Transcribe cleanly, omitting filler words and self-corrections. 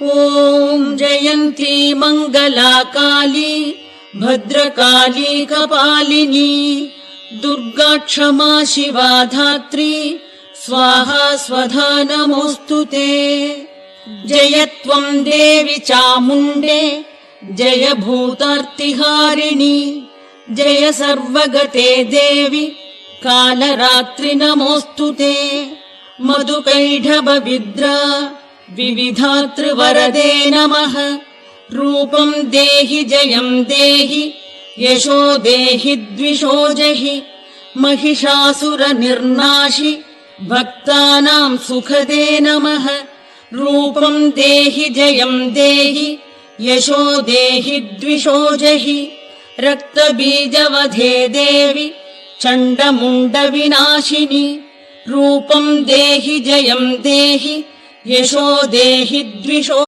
ॐ जयन्ती मङ्गला काली भद्रकाली कपालिनी दुर्गा क्षमा शिवा धात्री स्वाहा स्वधा नमोऽस्तु ते। जय त्वं देवि चामुण्डे जय भूतार्तिहारिणि जय सर्वगते देवि कालरात्रि नमोऽस्तु ते। मधुकैढभविद्रा विविधातृवरदे नमः। रूपं देहि जयं देहि यशो देहि द्विषो जहि महिषासुरनिर्नाशि भक्तानां सुखदे नमः। रूपं देहि जयं देहि यशो देहि द्विषो जहि रक्तबीजवधे देवि चण्डमुण्डविनाशिनि। रूपं देहि जयं देहि यशो देहि द्विषो